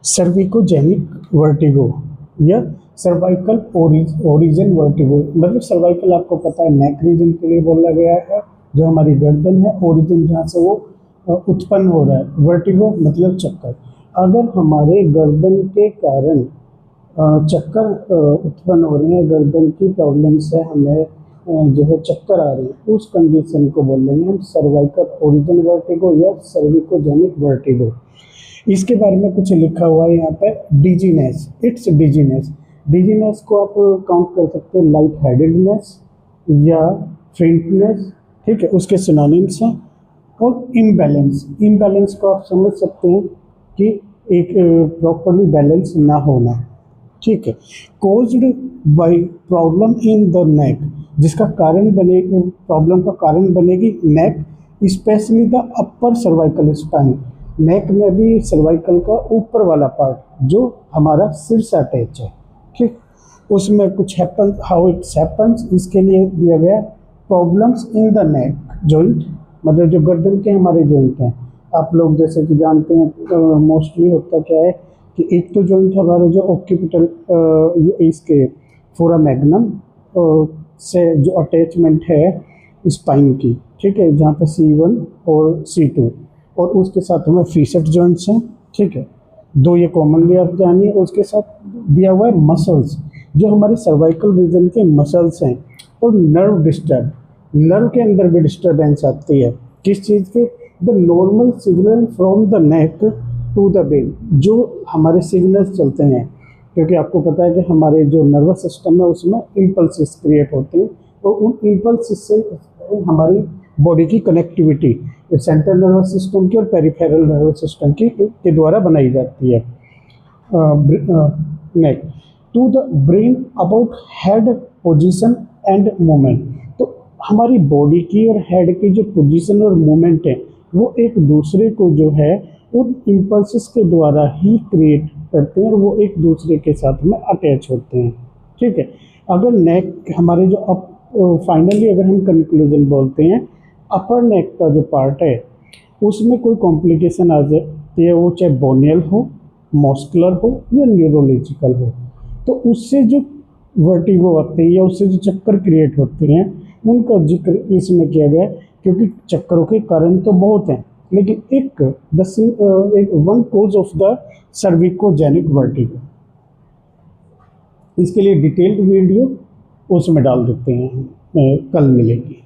Cervicogenic vertigo या cervical origin vertigo, मतलब cervical आपको पता है नेक रीजन के लिए बोला गया है, जो हमारी गर्दन है, ओरिजिन जहाँ से वो उत्पन्न हो रहा है, वर्टिगो मतलब चक्कर। अगर हमारे गर्दन के कारण चक्कर उत्पन्न हो रहे हैं, गर्दन की प्रॉब्लम से हमें जो है चक्कर आ रहे हैं, उस कंडीशन को बोल लेंगे हम सर्वाइकल ओरिजिन वर्टिगो या सर्विकोजेनिक वर्टिगो। इसके बारे में कुछ लिखा हुआ है यहाँ पे, डिजीनेस, इट्स डिजीनेस। डिजीनेस को आप काउंट कर सकते हैं लाइट हेडेडनेस या फेंटनेस, ठीक है, उसके सिनोनिम्स हैं। और इम्बैलेंस, इम्बैलेंस को आप समझ सकते हैं कि एक प्रॉपरली बैलेंस ना होना, ठीक है। Caused by problem in the neck, जिसका कारण बनेगी, प्रॉब्लम का कारण बनेगी neck, specially the upper cervical spine, neck में भी सर्वाइकल का ऊपर वाला पार्ट जो हमारा सिर से अटैच है, ठीक। उसमें कुछ हैपन, हाउ इट्स हैपन्स, इसके लिए दिया गया problems in the neck joint, मतलब जो गर्दन के हमारे जॉइंट हैं। आप लोग जैसे कि जानते हैं मोस्टली होता क्या है कि एक तो जॉइंट हमारे जो ऑक्यूपिटल इसके फोरामैग्नम से जो अटैचमेंट है स्पाइन की, ठीक है, जहाँ पे C1 और C2, और उसके साथ हमें फीसेट जॉइंट्स हैं, ठीक है, दो ये कॉमनली आप जानिए। उसके साथ दिया हुआ है मसल्स, जो हमारे सर्वाइकल रीजन के मसल्स हैं, और नर्व डिस्टर्ब, नर्व के अंदर भी डिस्टर्बेंस आती है, किस चीज़ के, the normal signal from the neck to the brain, जो हमारे सिग्नल्स चलते हैं, क्योंकि आपको पता है कि हमारे जो नर्वस सिस्टम है उसमें इम्पल्सिस क्रिएट होते हैं, तो उन इम्पल्सिस से हमारी बॉडी की कनेक्टिविटी सेंट्रल नर्वस सिस्टम की और पेरिफेरल नर्वस सिस्टम की के द्वारा बनाई जाती है। Neck to the brain about head position and movement, तो हमारी बॉडी की और हेड की जो पोजीशन और मूवमेंट है वो एक दूसरे को जो है उन इम्पल्सिस के द्वारा ही क्रिएट करते हैं, और वो एक दूसरे के साथ में अटैच होते हैं, ठीक है। अगर नेक हमारे जो फाइनली अगर हम कंक्लूजन बोलते हैं, अपर नेक का जो पार्ट है उसमें कोई कॉम्प्लिकेशन आ जाती है, वो चाहे बोनियल हो, मस्कुलर हो या न्यूरोलॉजिकल हो, तो उससे जो वर्टिगो आते हैं या उससे जो चक्कर क्रिएट होते हैं उनका जिक्र इसमें किया गया है, क्योंकि चक्करों के कारण तो बहुत हैं, लेकिन एक one cause of the cervicogenic vertigo, इसके लिए डिटेल्ड वीडियो उसमें डाल देते हैं, कल मिलेगी।